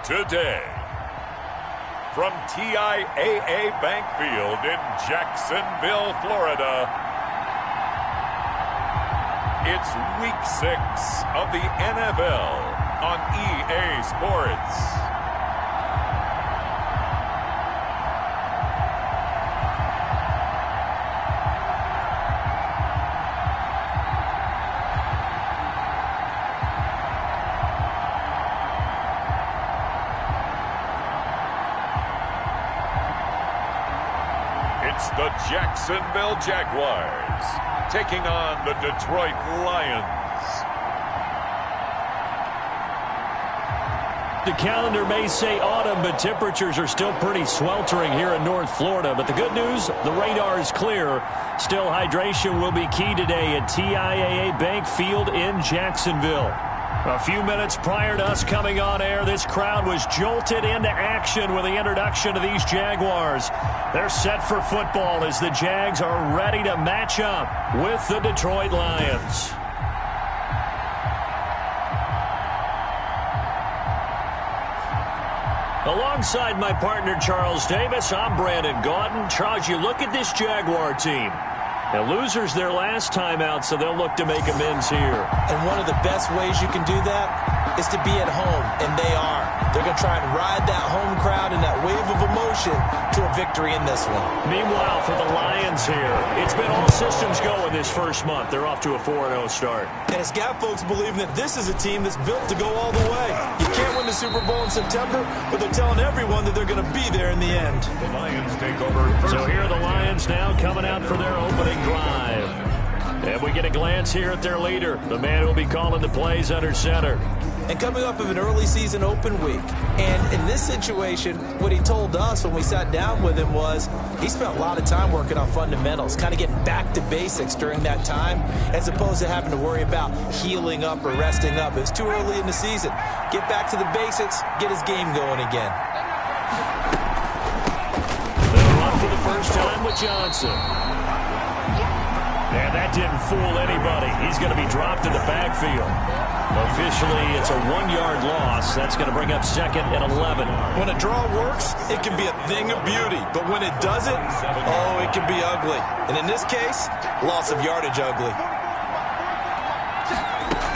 today. From TIAA Bank Field in Jacksonville, Florida, it's Week 6 of the NFL on EA Sports. It's the Jacksonville Jaguars taking on the Detroit Lions. The calendar may say autumn, but temperatures are still pretty sweltering here in North Florida. But the good news, the radar is clear. Still, hydration will be key today at TIAA Bank Field in Jacksonville. A few minutes prior to us coming on air, this crowd was jolted into action with the introduction of these Jaguars. They're set for football as the Jags are ready to match up with the Detroit Lions. Alongside my partner, Charles Davis, I'm Brandon Gaudin. Charles, you look at this Jaguar team. Now, losers their last time out, so they'll look to make amends here. And one of the best ways you can do that is to be at home, and they are. They're going to try and ride that home crowd and that wave of emotion to a victory in this one. Meanwhile, for the Lions here, it's been all systems go in this first month. They're off to a 4-0 start. And it's got folks believing that this is a team that's built to go all the way. You can't win the Super Bowl in September, but they're telling everyone that they're going to be there in the end. The Lions take over. So here are the Lions now coming out for their opening drive. And we get a glance here at their leader, the man who will be calling the plays under center. And coming off of an early season open week. And in this situation, what he told us when we sat down with him was he spent a lot of time working on fundamentals, kind of getting back to basics during that time, as opposed to having to worry about healing up or resting up. It was too early in the season. Get back to the basics, get his game going again. They'll run for the first time with Johnson. And that didn't fool anybody. He's going to be dropped in the backfield. Officially, it's a 1-yard loss. That's going to bring up second and 11. When a draw works, it can be a thing of beauty. But when it doesn't, oh, it can be ugly. And in this case, loss of yardage ugly.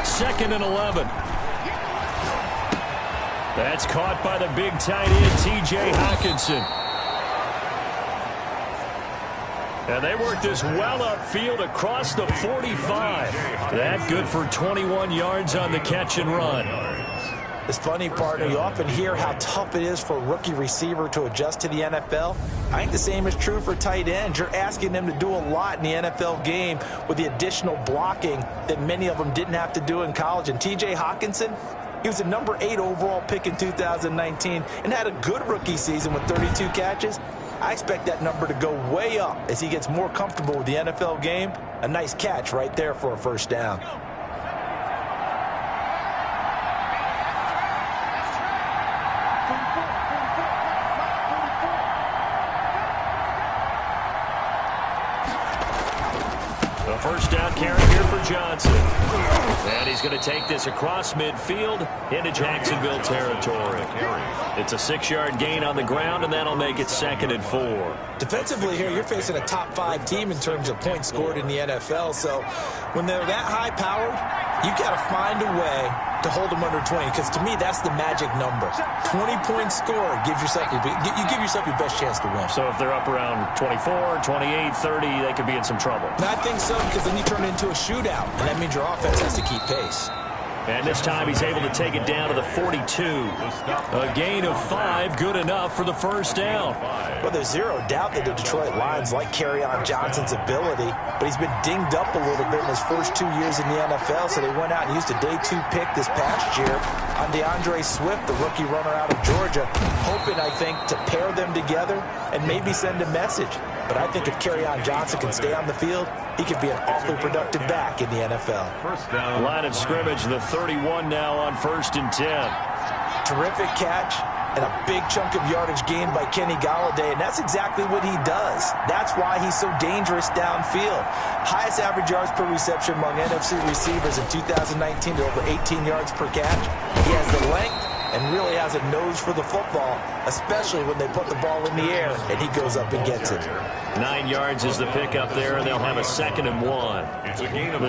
Second and 11. That's caught by the big tight end, T.J. Hockenson. And they work this well upfield across the 45. That good for 21 yards on the catch and run. It's funny, partner, you often hear how tough it is for a rookie receiver to adjust to the NFL. I think the same is true for tight ends. You're asking them to do a lot in the NFL game with the additional blocking that many of them didn't have to do in college. And T.J. Hockenson, he was a number 8 overall pick in 2019 and had a good rookie season with 32 catches. I expect that number to go way up as he gets more comfortable with the NFL game. A nice catch right there for a first down. The first down carry here for Johnson. And he's going to take this across midfield into Jacksonville territory. It's a 6-yard gain on the ground, and that'll make it second and 4. Defensively here, you're facing a top 5 team in terms of points scored in the NFL. So when they're that high-powered, you got to find a way to hold them under 20, because to me, that's the magic number. 20-point score gives yourself you give yourself your best chance to win. So if they're up around 24, 28, 30, they could be in some trouble. And I think so, because then you turn it into a shootout, and that means your offense has to keep pace. And this time he's able to take it down to the 42. A gain of 5, good enough for the first down. Well, there's zero doubt that the Detroit Lions like Kerryon Johnson's ability, but he's been dinged up a little bit in his first 2 years in the NFL, so they went out and used a day 2 pick this past year on DeAndre Swift, the rookie runner out of Georgia, hoping, I think, to pair them together and maybe send a message. But I think if Kerryon Johnson can stay on the field, he could be an awfully productive back in the NFL. First down. Line of scrimmage, the 31 now on 1st and 10. Terrific catch and a big chunk of yardage gained by Kenny Golladay, and that's exactly what he does. That's why he's so dangerous downfield. Highest average yards per reception among NFC receivers in 2019 to over 18 yards per catch. He has the length, and really has a nose for the football, especially when they put the ball in the air and he goes up and gets it. 9 yards is the pickup there, and they'll have a 2nd and 1. It's a gain of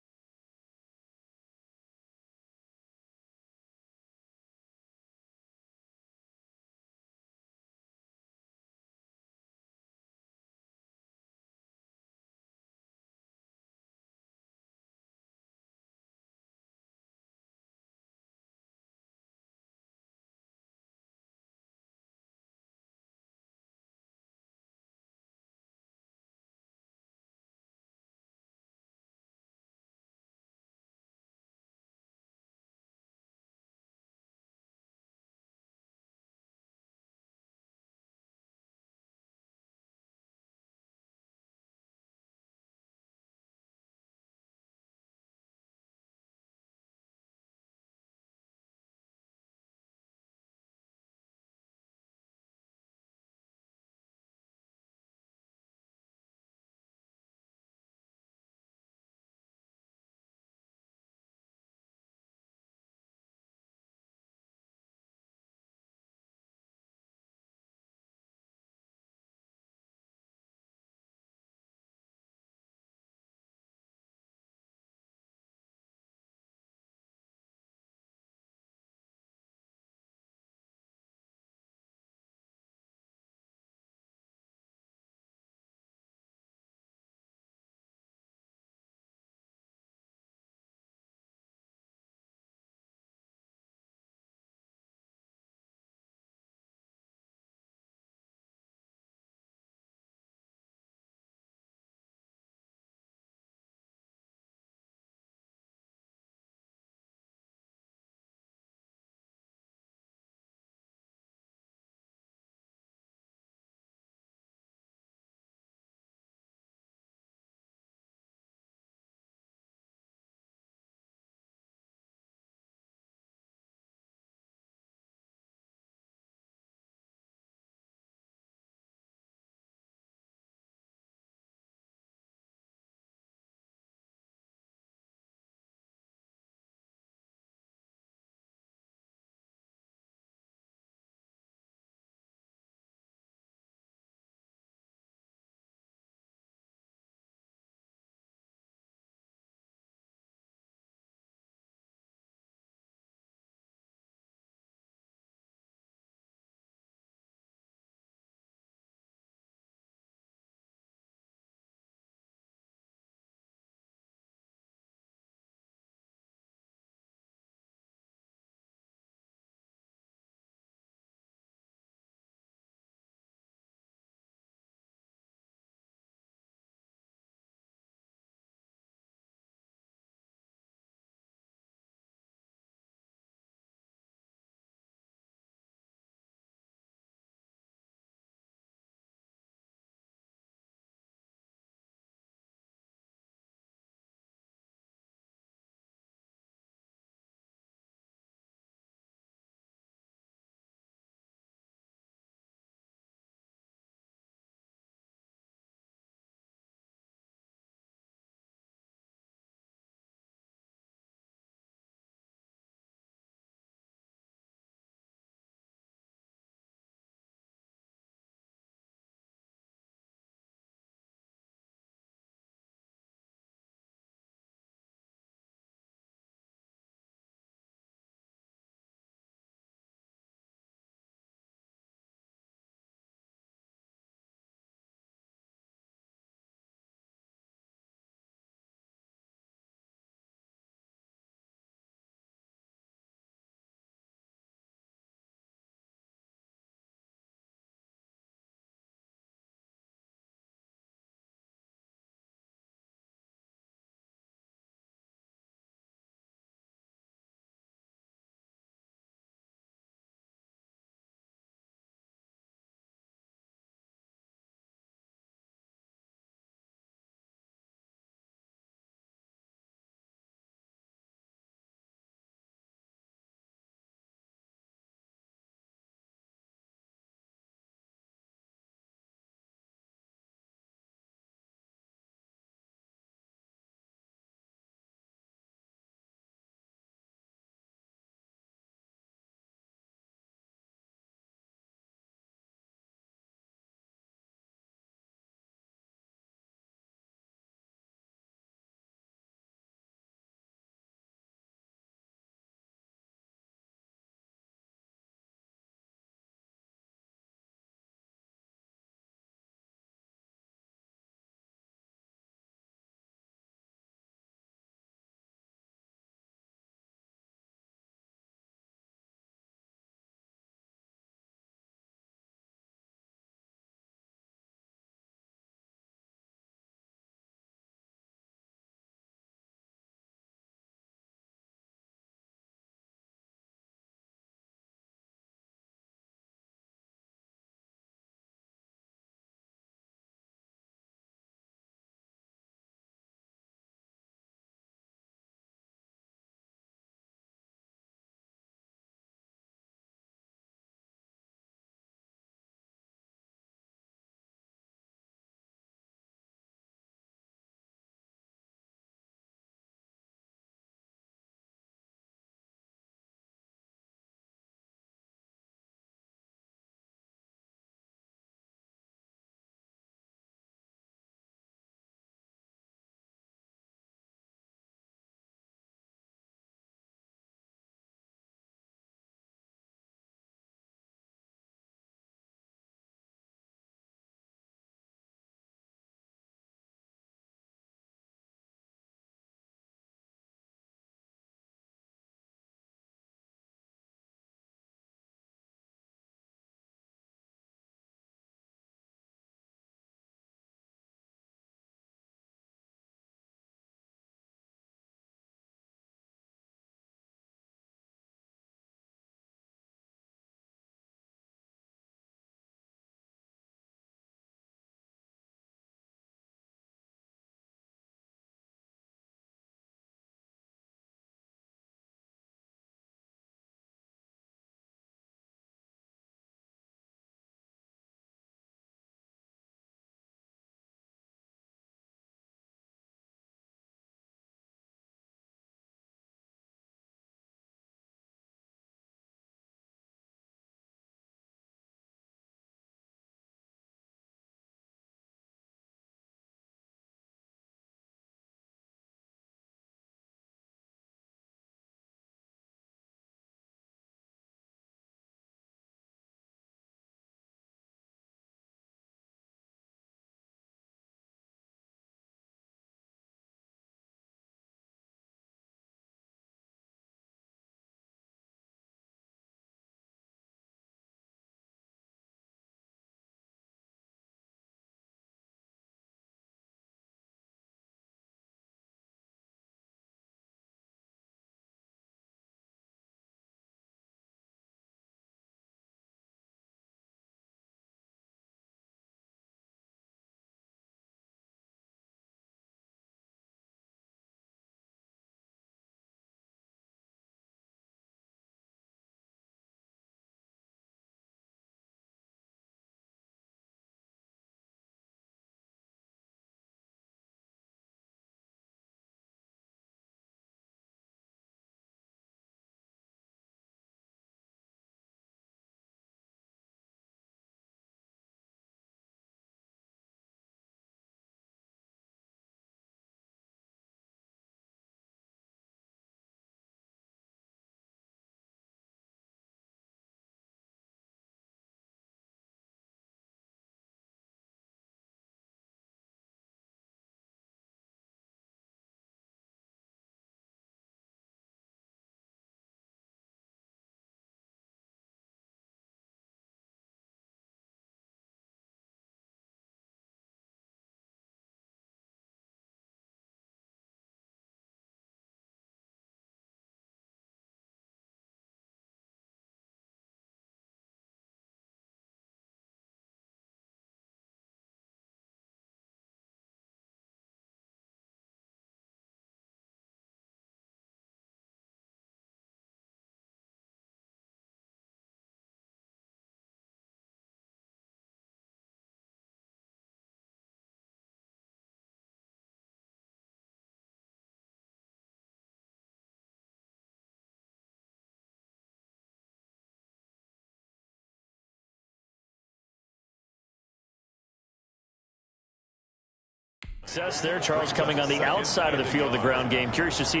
Success there, Charles, coming on the outside of the field, the ground game. Curious to see.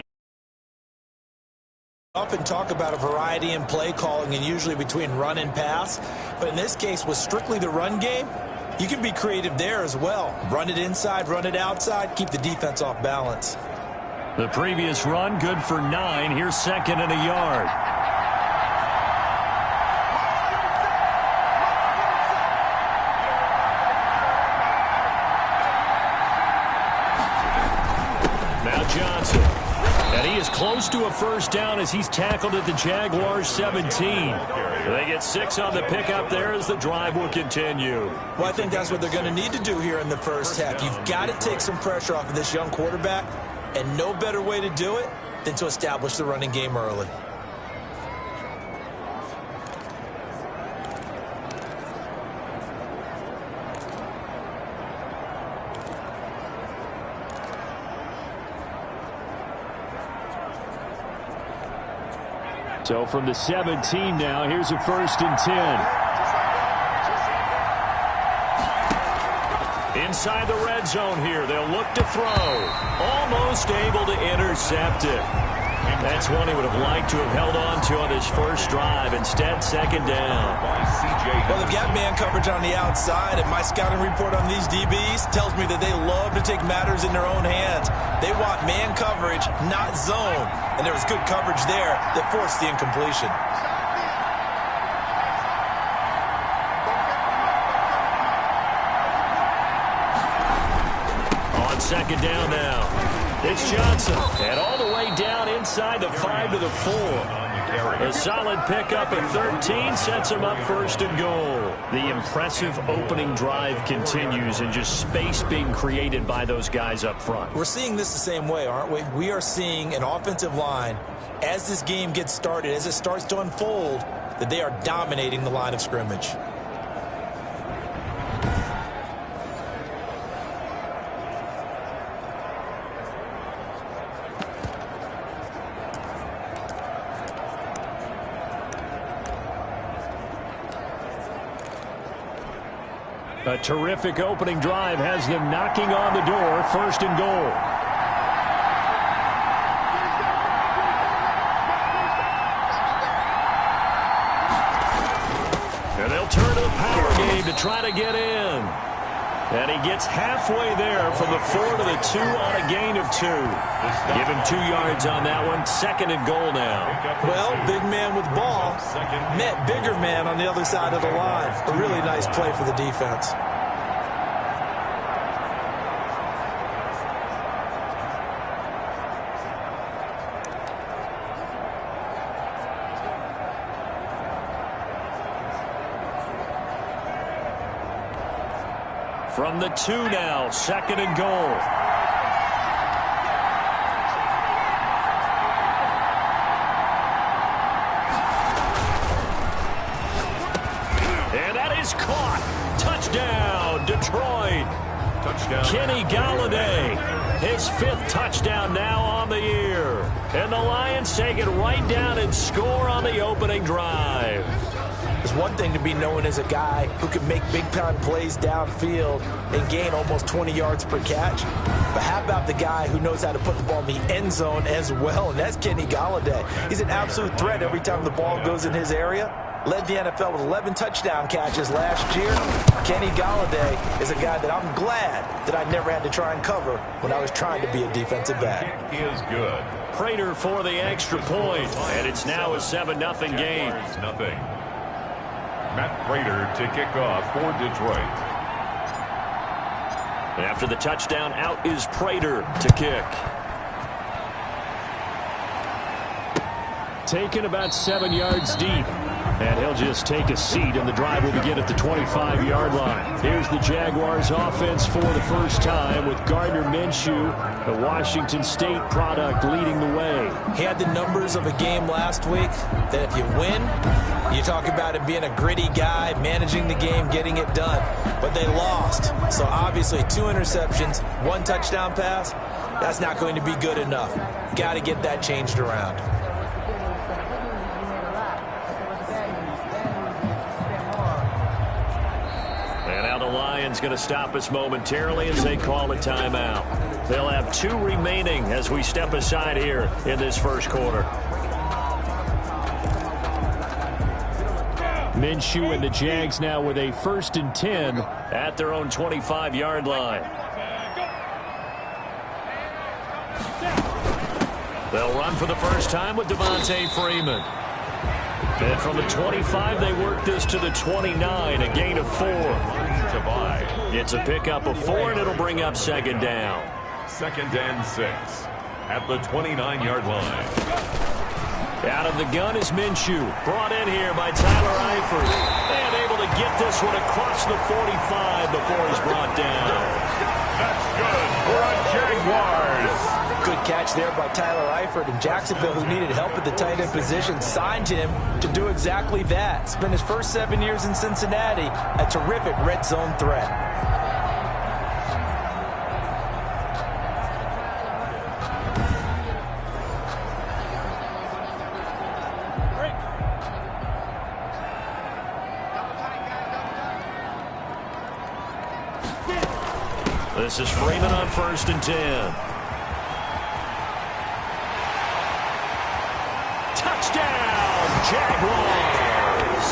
Often talk about a variety in play calling and usually between run and pass. But in this case, with strictly the run game, you can be creative there as well. Run it inside, run it outside, keep the defense off balance. The previous run, good for 9. Here's second and a yard. Now Johnson. And he is close to a first down as he's tackled at the Jaguars 17. They get 6 on the pickup there as the drive will continue. Well, I think that's what they're going to need to do here in the first half. You've got to take some pressure off of this young quarterback, and no better way to do it than to establish the running game early. So from the 17 now, here's a 1st and 10. Inside the red zone here, they'll look to throw. Almost able to intercept it. That's one he would have liked to have held on to on his first drive. Instead, second down. Well, they've got man coverage on the outside, and my scouting report on these DBs tells me that they love to take matters in their own hands. They want man coverage, not zone. And there was good coverage there that forced the incompletion. On second down now, it's Johnson. And all the way down inside the 5 to the 4. A solid pickup at 13 sets him up 1st and goal. The impressive opening drive continues and just space being created by those guys up front. We're seeing this the same way, aren't we? We are seeing an offensive line, as this game gets started, as it starts to unfold, that they are dominating the line of scrimmage. A terrific opening drive has them knocking on the door, 1st and goal. And they'll turn to the power game to try to get in. And he gets halfway there from the 4 to the 2 on a gain of 2. Give him 2 yards on that one, 2nd and goal now. Well, big man with ball met bigger man on the other side of the line. A really nice play for the defense. From the 2 now, 2nd and goal. And that is caught. Touchdown, Detroit. Touchdown. Kenny Golladay, his 5th touchdown now on the year. And the Lions take it right down and score on the opening drive. It's one thing to be known as a guy who can make big-time plays downfield and gain almost 20 yards per catch. But how about the guy who knows how to put the ball in the end zone as well, and that's Kenny Golladay. He's an absolute threat every time the ball goes in his area. Led the NFL with 11 touchdown catches last year. Kenny Golladay is a guy that I'm glad that I never had to try and cover when I was trying to be a defensive back. He is good. Prater for the extra point, and it's now a 7-0 game. Nothing. Matt Prater to kick off for Detroit. After the touchdown, out is Prater to kick. Taken about 7 yards deep. And he'll just take a seat, and the drive will begin at the 25-yard line. Here's the Jaguars offense for the first time with Gardner Minshew, the Washington State product, leading the way. He had the numbers of a game last week that if you win, you talk about him being a gritty guy, managing the game, getting it done. But they lost. So obviously 2 interceptions, 1 touchdown pass, that's not going to be good enough. Got to get that changed around. the Lions going to stop us momentarily as they call a timeout. They'll have 2 remaining as we step aside here in this first quarter. Minshew and the Jags now with a 1st and 10 at their own 25-yard line. They'll run for the first time with Devontae Freeman. And from the 25, they work this to the 29, a gain of 4. It's a pickup of 4, and it'll bring up 2nd down. 2nd and 6 at the 29-yard line. Out of the gun is Minshew. Brought in here by Tyler Eifert. And able to get this one across the 45 before he's brought down. That's good for a Jaguars. Good catch there by Tyler Eifert. And Jacksonville, who needed help at the tight end position, signed him to do exactly that. Spent his first 7 years in Cincinnati, a terrific red zone threat. This is Freeman on 1st and 10. Touchdown, Jaguars!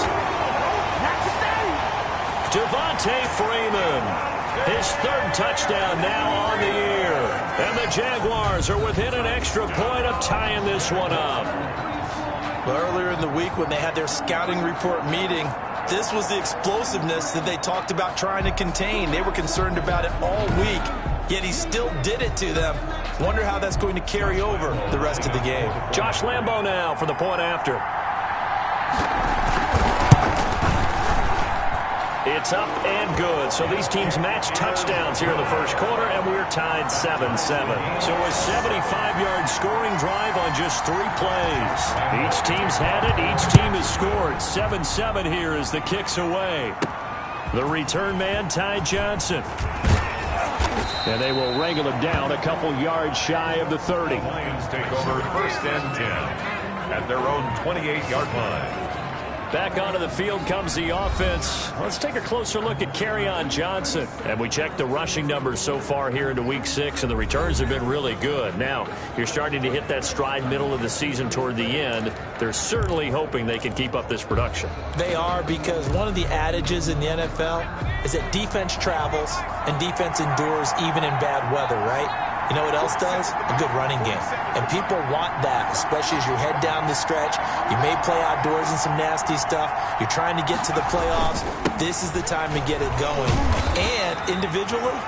Devontae Freeman, his 3rd touchdown now on the year. And the Jaguars are within an extra point of tying this one up. Well, earlier in the week when they had their scouting report meeting, this was the explosiveness that they talked about trying to contain. They were concerned about it all week, yet he still did it to them. Wonder how that's going to carry over the rest of the game. Josh Lambo now for the point after. It's up and good. So these teams match touchdowns here in the first quarter, and we're tied 7-7. So a 75-yard scoring drive on just 3 plays. Each team's had it. Each team has scored. 7-7 here as the kick's away. The return man, Ty Johnson. And they will wrangle him down a couple yards shy of the 30. Lions take over 1st and 10 at their own 28-yard line. Back onto the field comes the offense. Let's take a closer look at Kerryon Johnson. And we checked the rushing numbers so far here into Week 6, and the returns have been really good. Now, you're starting to hit that stride middle of the season toward the end. They're certainly hoping they can keep up this production. They are, because one of the adages in the NFL is that defense travels and defense endures even in bad weather, right? You know what else does? A good running game. And people want that, especially as you head down the stretch. You may play outdoors in some nasty stuff. You're trying to get to the playoffs. This is the time to get it going. And individually,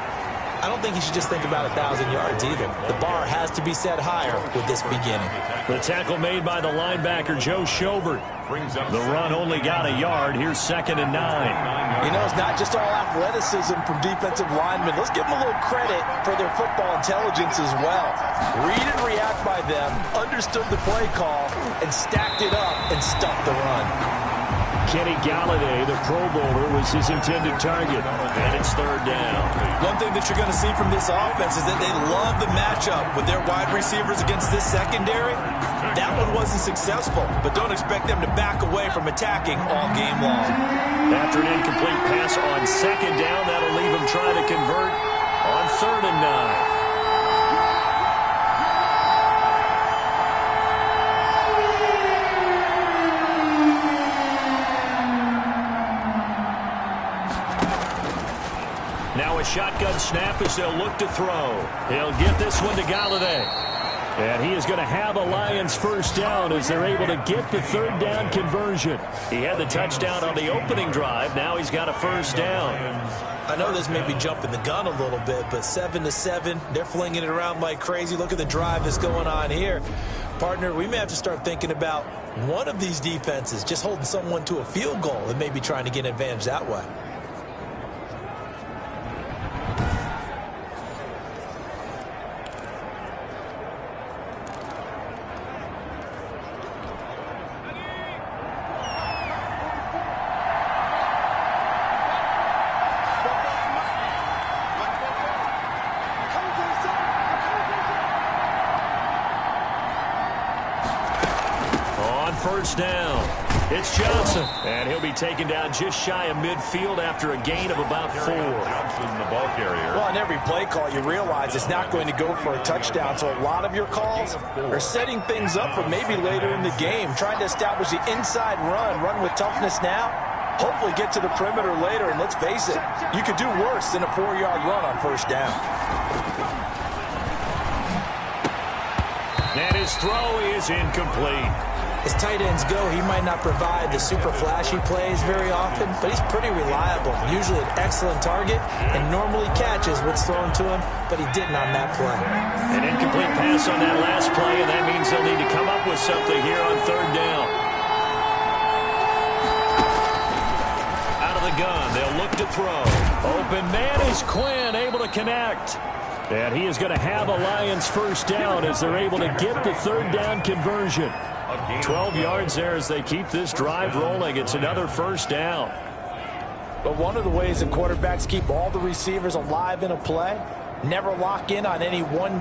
I don't think you should just think about 1,000 yards either. The bar has to be set higher with this beginning. The tackle made by the linebacker, Joe Schobert. The run only got a yard. Here's 2nd and 9. You know, it's not just all athleticism from defensive linemen. Let's give them a little credit for their football intelligence as well. Read and react by them, understood the play call, and stacked it up and stuffed the run. Kenny Galladay, the Pro Bowler, was his intended target. And it's 3rd down. One thing that you're going to see from this offense is that they love the matchup with their wide receivers against this secondary. That one wasn't successful, but don't expect them to back away from attacking all game long. After an incomplete pass on 2nd down, that'll leave them trying to convert on 3rd and 9. Now a shotgun snap as they'll look to throw. He'll get this one to Galladay. And he is going to have a Lions first down as they're able to get the 3rd down conversion. He had the touchdown on the opening drive. Now he's got a first down. I know this may be jumping the gun a little bit, but 7-7, they're flinging it around like crazy. Look at the drive that's going on here. Partner, we may have to start thinking about one of these defenses just holding someone to a field goal and maybe trying to get an advantage that way. First down. It's Johnson, and he'll be taken down just shy of midfield after a gain of about 4. Johnson, the ball carrier. Well, on every play call, you realize it's not going to go for a touchdown, so a lot of your calls are setting things up for maybe later in the game, trying to establish the inside run with toughness now, hopefully get to the perimeter later, and let's face it, you could do worse than a 4-yard run on first down. And his throw is incomplete. As tight ends go, he might not provide the super flashy plays very often, but he's pretty reliable, usually an excellent target, and normally catches what's thrown to him, but he didn't on that play. An incomplete pass on that last play, and that means they'll need to come up with something here on third down. Out of the gun, they'll look to throw. Open man is Quinn, able to connect. And he is going to have a Lions first down as they're able to get the third down conversion. 12 yards there as they keep this drive rolling. It's another first down. But one of the ways that quarterbacks keep all the receivers alive in a play, never lock in on any one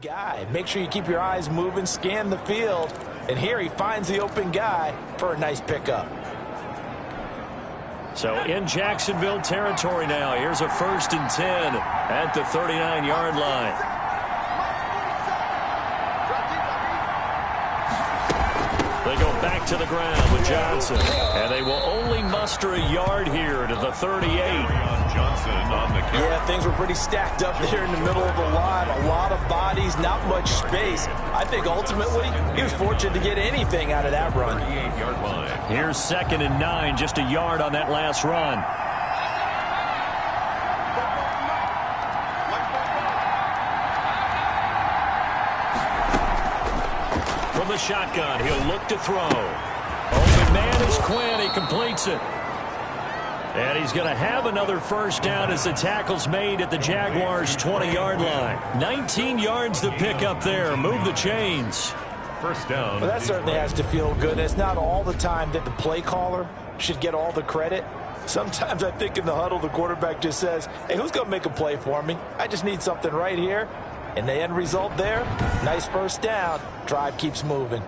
guy. Make sure you keep your eyes moving, scan the field, and here he finds the open guy for a nice pickup. So in Jacksonville territory now, here's a 1st and 10 at the 39-yard line. They go back to the ground with Johnson, and they will only muster a yard here to the 38. Johnson on the carry. Yeah, things were pretty stacked up there in the middle of the line. A lot of bodies, not much space. I think ultimately he was fortunate to get anything out of that run. 38-yard line. Here's 2nd and 9, just a yard on that last run. From the shotgun, he'll look to throw. Open man is Quinn. He completes it. And he's going to have another first down as the tackle's made at the Jaguars' 20-yard line. 19 yards to pick up there. Move the chains. First down. Well, that certainly has to feel good. It's not all the time that the play caller should get all the credit. Sometimes I think in the huddle, the quarterback just says, hey, who's going to make a play for me? I just need something right here. And the end result there, nice first down. Drive keeps moving.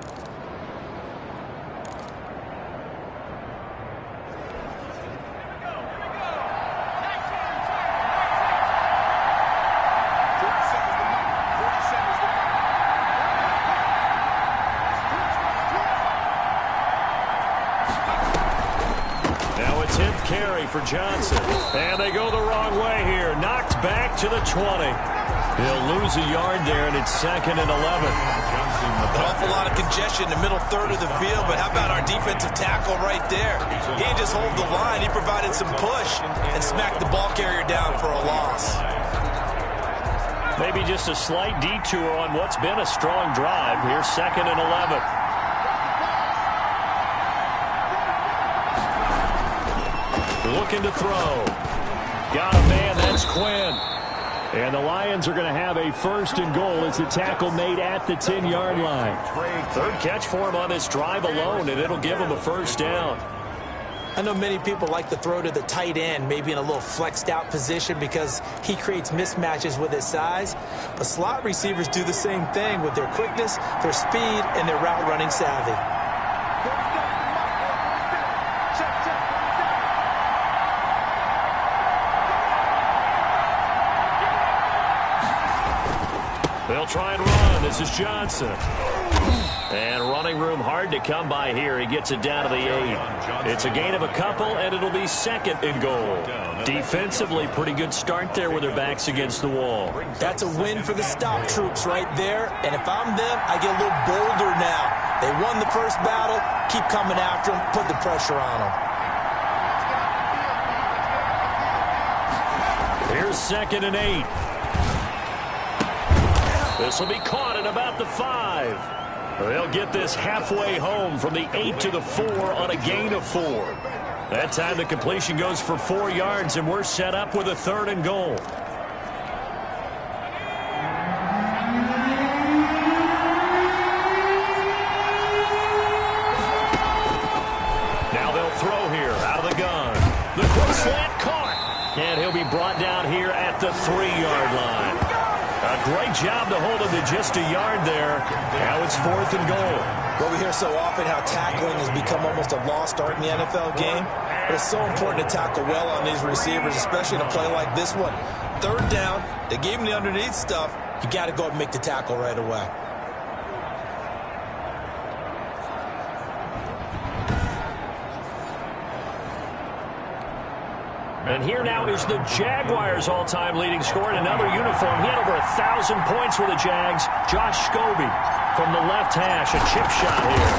Now a 10th carry for Johnson. And they go the wrong way here. Knocked back to the 20. He'll lose a yard there, and it's 2nd and 11. An awful lot of congestion in the middle third of the field, but how about our defensive tackle right there? He didn't just hold the line. He provided some push and smacked the ball carrier down for a loss. Maybe just a slight detour on what's been a strong drive. Here's 2nd and 11. Looking to throw. Got a man, that's Quinn. And the Lions are going to have a 1st and goal as the tackle made at the 10-yard line. Third catch for him on this drive alone, and it'll give him a first down. I know many people like to throw to the tight end, maybe in a little flexed out position because he creates mismatches with his size. But slot receivers do the same thing with their quickness, their speed, and their route running savvy. They'll try and run. This is Johnson. And running room hard to come by here. He gets it down to the 8. It's a gain of a couple, and it'll be 2nd and goal. Defensively, pretty good start there with their backs against the wall. That's a win for the stop troops right there. And if I'm them, I get a little bolder now. They won the first battle. Keep coming after them. Put the pressure on them. Here's 2nd and 8. This will be caught at about the 5. They'll get this halfway home from the 8 to the 4 on a gain of 4. That time the completion goes for 4 yards, and we're set up with a 3rd and goal. The quick slant caught. And he'll be brought down here at the 3-yard line. A great job to hold him to just a yard there. Now it's 4th and goal. Well, we hear so often how tackling has become almost a lost art in the NFL game. But it's so important to tackle well on these receivers, especially in a play like this one. 3rd down, they gave him the underneath stuff. You got to go and make the tackle right away. And here now is the Jaguars' all-time leading scorer in another uniform. He had over 1,000 points for the Jags. Josh Scobie from the left hash, a chip shot here.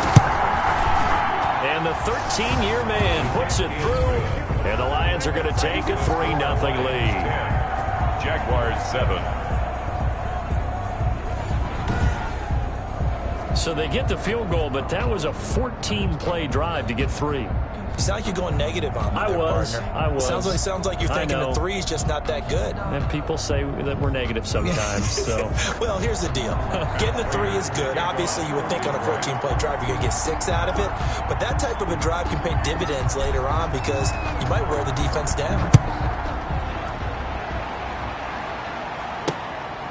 And the 13-year man puts it through. And the Lions are going to take a 3-0 lead. Jaguars 7. So they get the field goal, but that was a 14-play drive to get 3. You sound like you're going negative on me there, partner. I was. Sounds like you're thinking the 3 is just not that good. And people say that we're negative sometimes. So. Well, here's the deal. Getting the 3 is good. Obviously, you would think on a 14-play drive you're going to get 6 out of it. But that type of a drive can pay dividends later on because you might wear the defense down.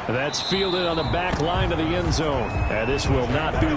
That's fielded on the back line of the end zone. And this will not be...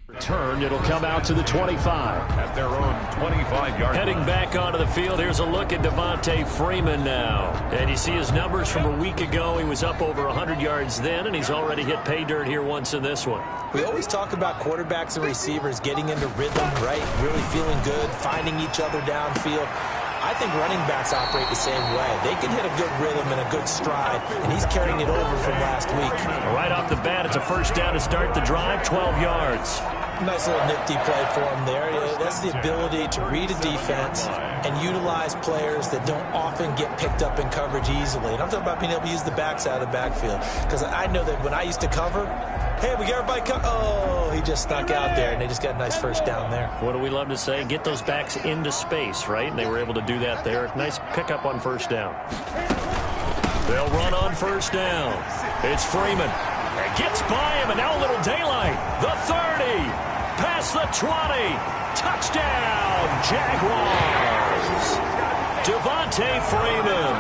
Returned, it'll come out to the 25. At their own 25-yard Heading line. back onto the field, here's a look at Devontae Freeman now. And you see his numbers from a week ago. He was up over 100 yards then, and he's already hit pay dirt here once in this one. We always talk about quarterbacks and receivers getting into rhythm, right? Really feeling good, finding each other downfield. I think running backs operate the same way. They can hit a good rhythm and a good stride, and he's carrying it over from last week. Right off the bat, it's a first down to start the drive, 12 yards. Nice little nifty play for him there. That's the ability to read a defense and utilize players that don't often get picked up in coverage easily. And I'm talking about being able to use the backs out of the backfield. Because I know that when I used to cover, hey, we got everybody cover. Oh, he just snuck out there, and they just got a nice first down there. What do we love to say? Get those backs into space, right? And they were able to do that there. Nice pickup on first down. They'll run on first down. It's Freeman. It gets by him, and now a little daylight. The 30. Past the 20. Touchdown, Jaguars. Devontae Freeman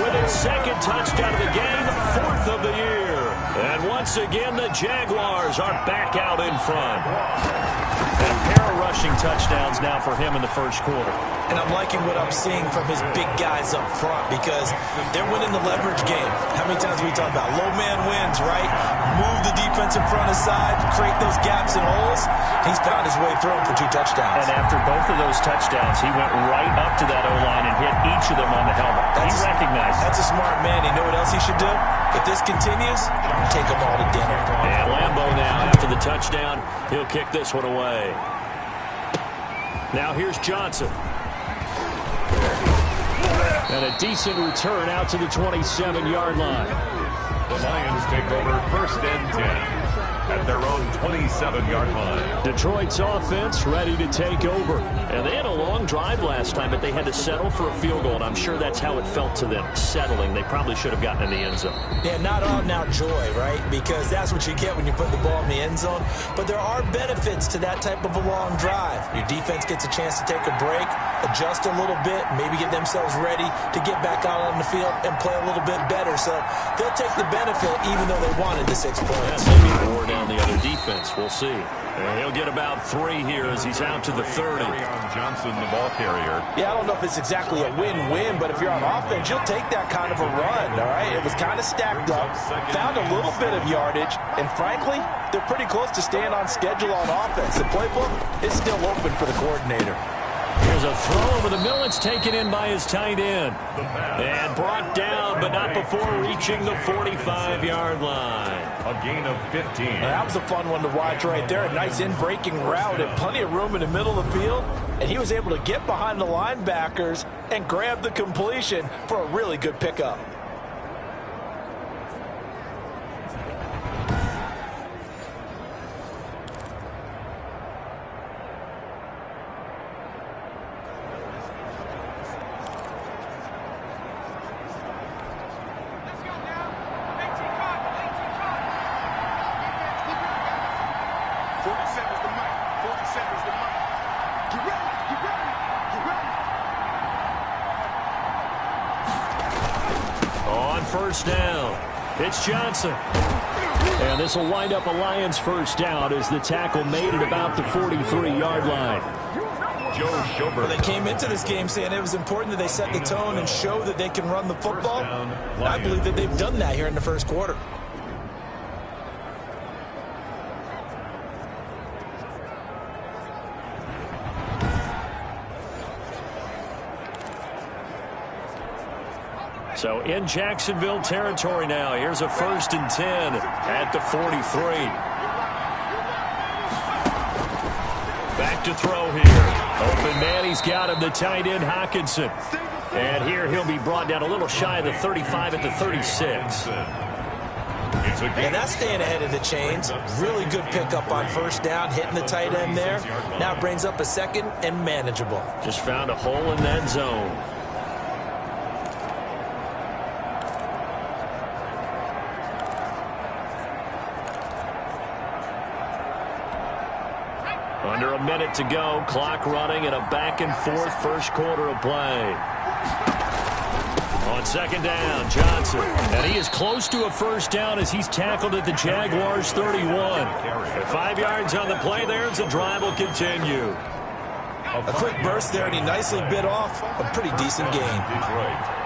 with his second touchdown of the game, 4th of the year. And once again, the Jaguars are back out in front. And a pair of rushing touchdowns now for him in the first quarter. And I'm liking what I'm seeing from his big guys up front because they're winning the leverage game. How many times we talk about low man wins, right? Move the defense in front aside, create those gaps and holes. He's found his way through them for 2 touchdowns. And after both of those touchdowns, he went right up to that O-line and hit each of them on the helmet. He recognized it. That's a smart man. You know what else he should do? If this continues, take them all to dinner. And Lambeau now, after the touchdown, he'll kick this one away. Now here's Johnson. And a decent return out to the 27-yard line. The Lions take over 1st and 10 at their own 27-yard line. Detroit's offense ready to take over. And they had a long drive last time, but they had to settle for a field goal, and I'm sure that's how it felt to them, settling. They probably should have gotten in the end zone. Yeah, not out-and-out joy, right? Because that's what you get when you put the ball in the end zone. But there are benefits to that type of a long drive. Your defense gets a chance to take a break, adjust a little bit, maybe get themselves ready to get back out on the field and play a little bit better. So they'll take the benefit even though they wanted the 6 points. Maybe more down the other defense. We'll see. And he'll get about 3 here as he's out to the 30. Johnson, the ball carrier. Yeah, I don't know if it's exactly a win-win, but if you're on offense, you'll take that kind of a run, all right? It was kind of stacked up, found a little bit of yardage, and frankly, they're pretty close to staying on schedule on offense. The playbook is still open for the coordinator. Here's a throw over the middle. It's taken in by his tight end. And brought down, but not before reaching the 45-yard line. A gain of 15. That was a fun one to watch right there. A nice in-breaking route and plenty of room in the middle of the field. And he was able to get behind the linebackers and grab the completion for a really good pickup. First down. It's Johnson. And this will wind up a Lions first down as the tackle made it about the 43-yard line. Joe Schobert. Well, they came into this game saying it was important that they set the tone and show that they can run the football. I believe that they've done that here in the first quarter. So in Jacksonville territory now. Here's a 1st and 10 at the 43. Back to throw here. Open man, he's got him, the tight end Hockenson. And here he'll be brought down a little shy of the 35 at the 36. And that's staying ahead of the chains. Really good pickup on first down, hitting the tight end there. Now it brings up a 2nd and manageable. Just found a hole in that zone. Under a minute to go, clock running, and a back-and-forth first quarter of play. On 2nd down, Johnson. And he is close to a first down as he's tackled at the Jaguars' 31. And 5 yards on the play there as the drive will continue. A quick burst there, and he nicely bit off a pretty decent gain. Detroit.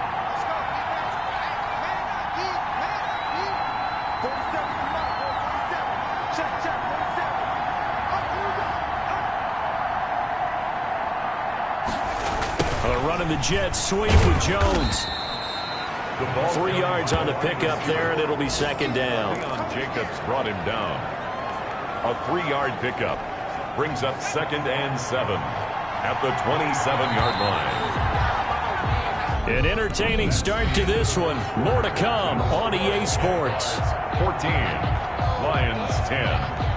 Running the jet sweep with Jones. 3 yards on the pickup there, and it'll be 2nd down. Leon Jacobs brought him down. A 3-yard pickup brings up 2nd and 7 at the 27-yard line. An entertaining start to this one. More to come on EA Sports. 14, Lions 10.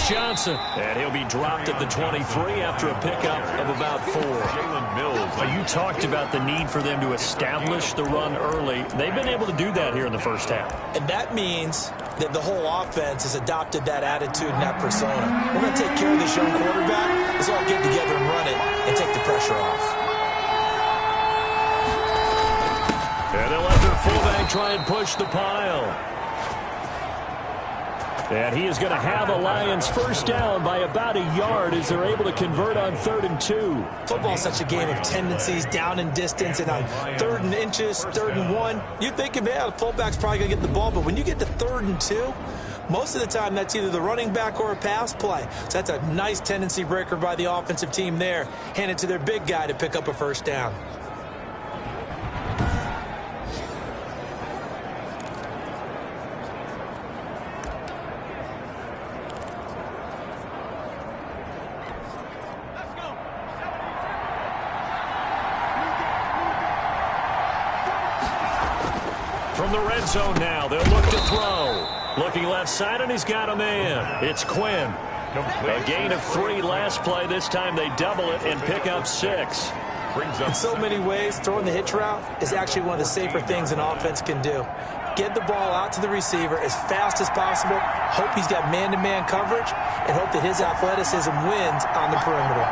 Johnson. And he'll be dropped at the 23 after a pickup of about 4. Jalen Mills. You talked about the need for them to establish the run early. They've been able to do that here in the first half. And that means that the whole offense has adopted that attitude and that persona. We're going to take care of this young quarterback. Let's all get together and run it and take the pressure off. And they'll let their fullback try and push the pile. And he is going to have a Lions first down by about a yard as they're able to convert on 3rd and 2. Football is such a game of tendencies, down in distance, and on 3rd and inches, 3rd and 1. You think, man, the fullback's probably going to get the ball, but when you get to 3rd and 2, Most of the time, that's either the running back or a pass play. So that's a nice tendency breaker by the offensive team there. Hand it to their big guy to pick up a first down. From the red zone now, they'll look to throw. Looking left side, and he's got a man. It's Quinn. A gain of 3 last play. This time they double it and pick up 6. In so many ways, throwing the hitch route is actually one of the safer things an offense can do. Get the ball out to the receiver as fast as possible, hope he's got man-to-man coverage, and hope that his athleticism wins on the perimeter.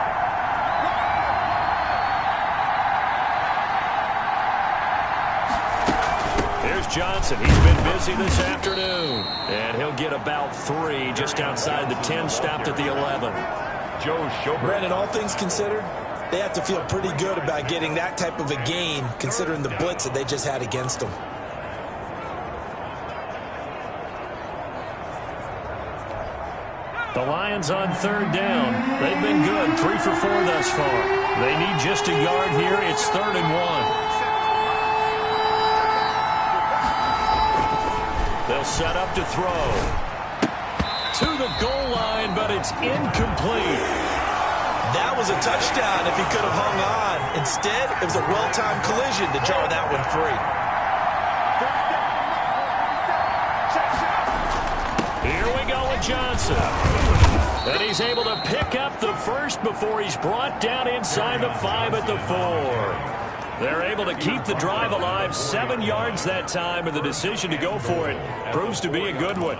Johnson, he's been busy this afternoon, and he'll get about 3 just outside the 10, stopped at the 11. Joe Schobert. Brandon, all things considered, they have to feel pretty good about getting that type of a gain, considering the blitz that they just had against them. The Lions on 3rd down. They've been good, 3 for 4 thus far. They need just a yard here. It's 3rd and 1. They'll set up to throw. To the goal line, but it's incomplete. That was a touchdown if he could have hung on. Instead, it was a well-timed collision to jar that one free. Here we go with Johnson. And he's able to pick up the first before he's brought down inside the 5 at the 4. They're able to keep the drive alive, 7 yards that time, and the decision to go for it proves to be a good one.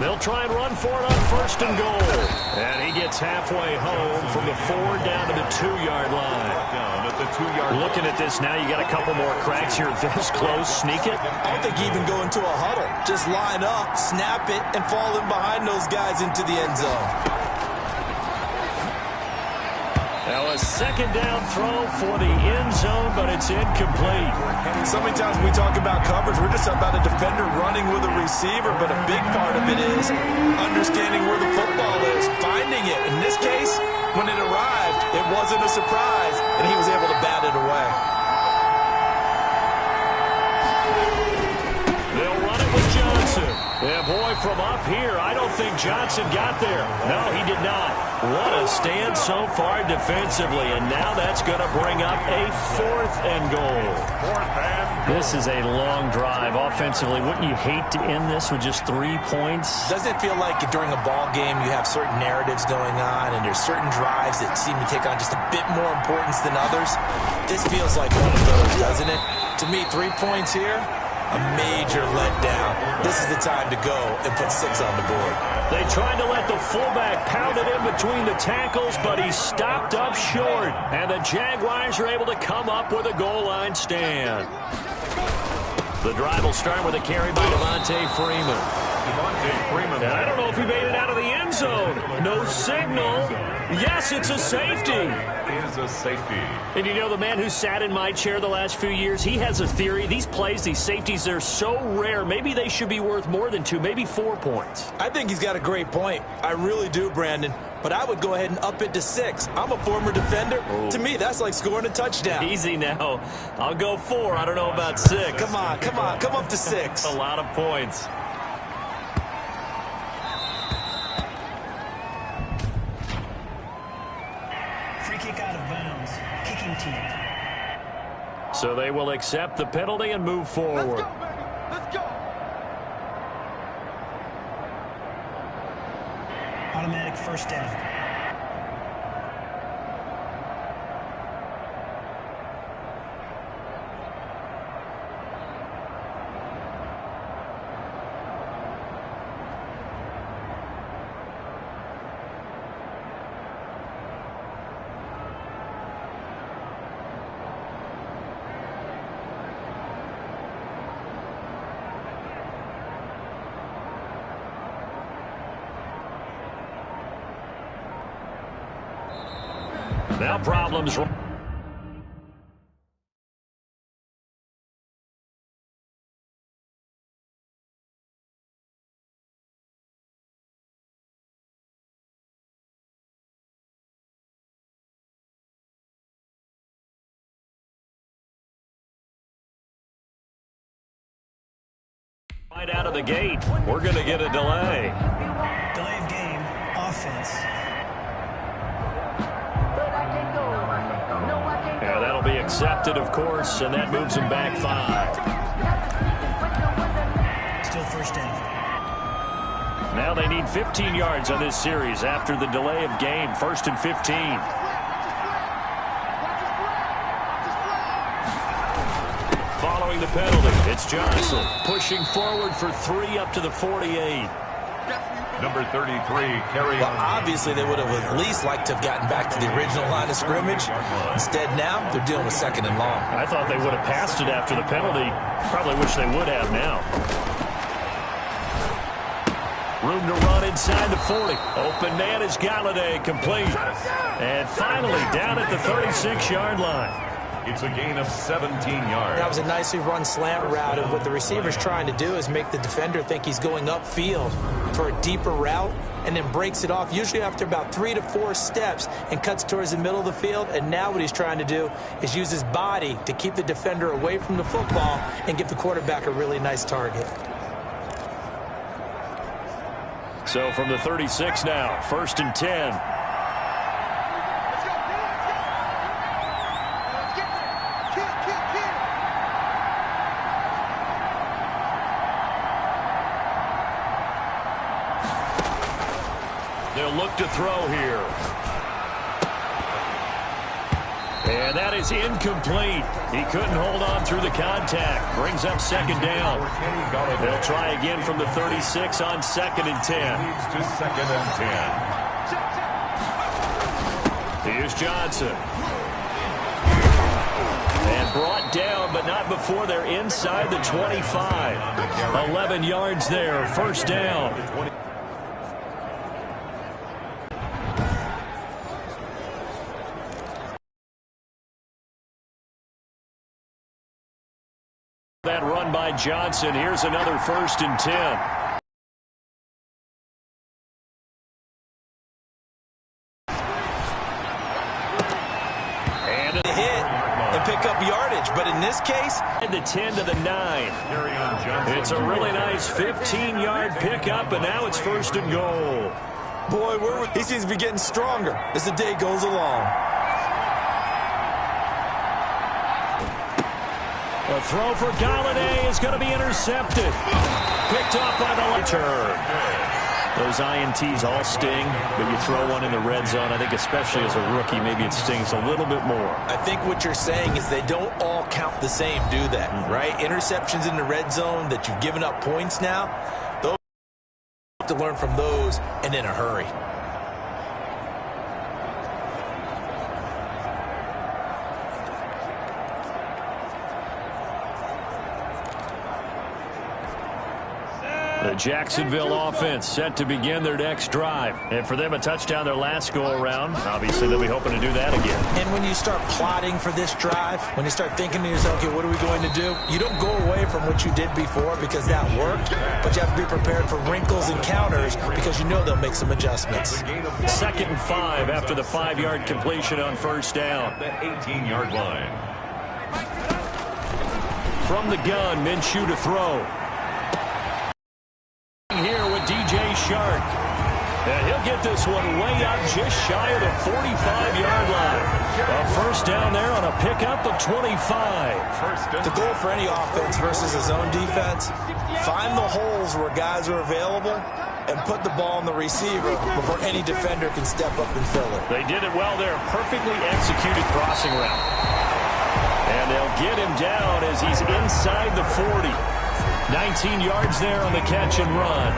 They'll try and run for it on 1st and goal. And he gets halfway home from the 4 down to the 2-yard line. Down at the 2-yard line. Looking at this now, you got a couple more cracks here. This close, sneak it. I don't think you even go into a huddle. Just line up, snap it, and fall in behind those guys into the end zone. Now a 2nd down throw for the end zone, but it's incomplete. So many times when we talk about coverage, we're just about a defender running with a receiver, but a big part of it is understanding where the football is, finding it. In this case, when it arrived, it wasn't a surprise, and he was able to bat it away. They'll run it with Johnson. Yeah, boy, from up here, I don't think Johnson got there. No, he did not. What a stand so far defensively, and now that's going to bring up a 4th and goal. This is a long drive offensively. Wouldn't you hate to end this with just 3 points? Doesn't it feel like during a ball game you have certain narratives going on and there's certain drives that seem to take on just a bit more importance than others? This feels like one of those, doesn't it? To me, 3 points here, a major letdown. This is the time to go and put 6 on the board. They tried to let the fullback pound it in between the tackles, but he stopped up short. And the Jaguars are able to come up with a goal line stand. The drive will start with a carry by Devontae Freeman. And I don't know if he made it out of the end zone. No signal. Yes, it's a safety. Is a safety. And you know, the man who sat in my chair the last few years, he has a theory. These plays, these safeties, they're so rare. Maybe they should be worth more than 2, maybe 4 points. I think he's got a great point. I really do, Brandon. But I would go ahead and up it to 6. I'm a former defender. Oh. To me, that's like scoring a touchdown. Easy now. I'll go 4. I don't know about 6. Come on. Come up to 6. A lot of points. Kick out of bounds. Kicking team. So they will accept the penalty and move forward. Let's go. Automatic first down. Now problems. Right out of the gate, we're going to get a delay. Delay of game, offense. Yeah, that'll be accepted, of course, and that moves them back 5. Still first down. Now they need 15 yards on this series after the delay of game. 1st and 15. Following the penalty, it's Johnson pushing forward for 3 up to the 48. Number 33, carry Well, on. obviously, they would have at least liked to have gotten back to the original line of scrimmage. Instead, now they're dealing with 2nd and long. I thought they would have passed it after the penalty. Probably wish they would have now. Room to run inside the 40. Open man is Galladay, complete. And finally down at the 36-yard line. It's a gain of 17 yards. That was a nicely run slant route, and what the receiver's trying to do is make the defender think he's going upfield for a deeper route, and then breaks it off, usually after about 3 to 4 steps, and cuts towards the middle of the field. And now what he's trying to do is use his body to keep the defender away from the football and give the quarterback a really nice target. So from the 36 now, 1st and 10. They'll look to throw here. And that is incomplete. He couldn't hold on through the contact. Brings up 2nd down. They'll try again from the 36 on 2nd and 10. Leads to 2nd and 10. Here's Johnson. And brought down, but not before they're inside the 25. 11 yards there, 1st down. That run by Johnson. Here's another 1st and 10. And To hit and pick up yardage, but in this case, the 10 to the 9. Carry on Johnson. It's a really nice 15-yard pickup, and now it's 1st and goal. boy, he seems to be getting stronger as the day goes along. A throw for Galladay is going to be intercepted. Picked off by the return. Those INTs all sting, but you throw one in the red zone, I think especially as a rookie, maybe it stings a little bit more. I think what you're saying is they don't all count the same, do that, right? Interceptions in the red zone that you've given up points now, those you have to learn from those and in a hurry. The Jacksonville offense set to begin their next drive. And for them, a touchdown their last go-around. Obviously, they'll be hoping to do that again. And when you start plotting for this drive, when you start thinking to yourself, okay, what are we going to do? You don't go away from what you did before because that worked, but you have to be prepared for wrinkles and counters because you know they'll make some adjustments. 2nd and 5 after the 5-yard completion on 1st down. The 18-yard line. From the gun, Minshew to throw. Here with DJ Shark. And he'll get this one way up just shy of the 45-yard line. A 1st down there on a pickup of 25. The goal for any offense versus a zone defense, find the holes where guys are available and put the ball on the receiver before any defender can step up and fill it. They did it well there. Perfectly executed crossing route. And they'll get him down as he's inside the 40. 19 yards there on the catch and run.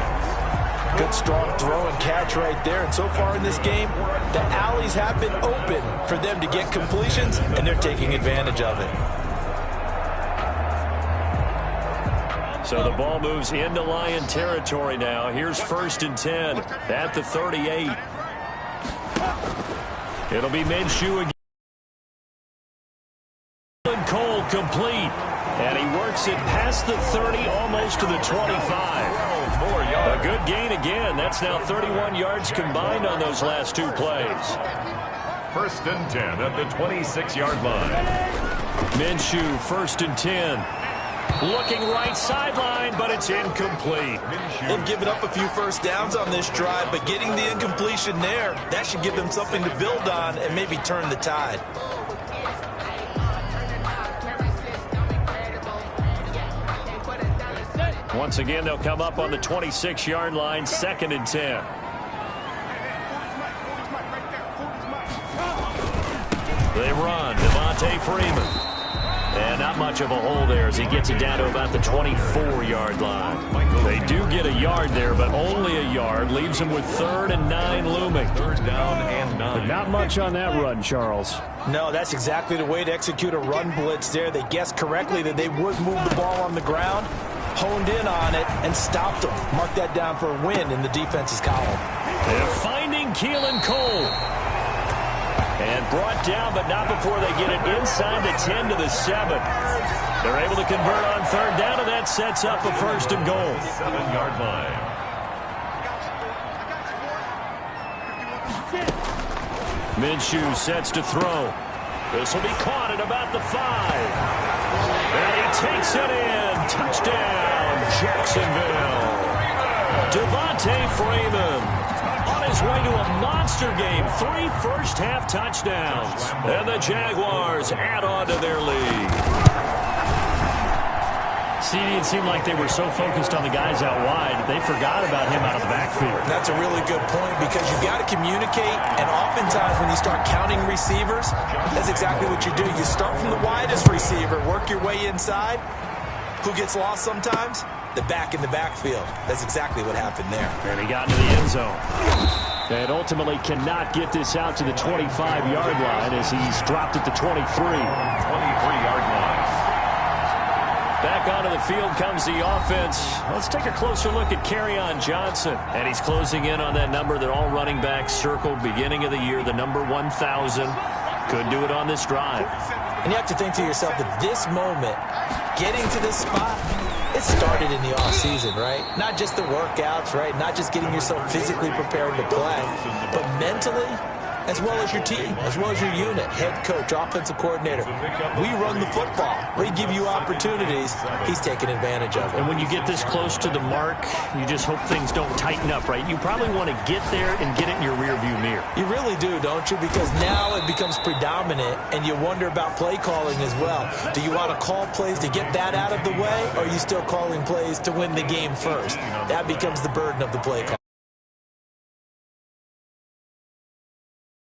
Good strong throw and catch right there. And so far in this game, the alleys have been open for them to get completions, and they're taking advantage of it. So the ball moves into Lion territory now. Here's 1st and 10 at the 38. It'll be Minshew again. Cole complete. And he works it past the 30, almost to the 25. A good gain again. That's now 31 yards combined on those last two plays. First and 10 at the 26-yard line. Minshew, first and 10. Looking right sideline, but it's incomplete. They've given up a few first downs on this drive, but getting the incompletion there, that should give them something to build on and maybe turn the tide. Once again, they'll come up on the 26-yard line, second and 10. They run, Devontae Freeman. And not much of a hole there as he gets it down to about the 24-yard line. They do get a yard there, but only a yard. Leaves them with 3rd and 9 looming. 3rd down and 9. But not much on that run, Charles. No, that's exactly the way to execute a run blitz there. They guessed correctly that they would move the ball on the ground, honed in on it, and stopped them. Mark that down for a win in the defense's column. They're finding Keelan Cole. And brought down, but not before they get it inside the 10 to the 7. They're able to convert on 3rd down, and that sets up a 1st and goal. 7-yard line. Minshew sets to throw. This will be caught at about the 5. And he takes it in. Touchdown, Jacksonville. Devontae Freeman. On his way to a monster game, 3 first-half touchdowns. And the Jaguars add on to their lead. CD, it seemed like they were so focused on the guys out wide, they forgot about him out of the backfield. That's a really good point because you've got to communicate, and oftentimes when you start counting receivers, that's exactly what you do. You start from the widest receiver, work your way inside. Who gets lost sometimes? The back in the backfield. That's exactly what happened there. And he got into the end zone. And ultimately cannot get this out to the 25-yard line as he's dropped at the 23. 23-yard line. Back onto the field comes the offense. Let's take a closer look at Kerryon Johnson. And he's closing in on that number that all running backs circled beginning of the year, the number 1,000. Could do it on this drive. And you have to think to yourself that this moment, getting to this spot, it started in the offseason, right? Not just the workouts, right? Not just getting yourself physically prepared to play, but mentally, as well as your team, as well as your unit, head coach, offensive coordinator. We run the football. We give you opportunities. He's taking advantage of it. And when you get this close to the mark, you just hope things don't tighten up, right? You probably want to get there and get it in your rearview mirror. You really do, don't you? Because now it becomes predominant, and you wonder about play calling as well. Do you want to call plays to get that out of the way, or are you still calling plays to win the game first? That becomes the burden of the play call.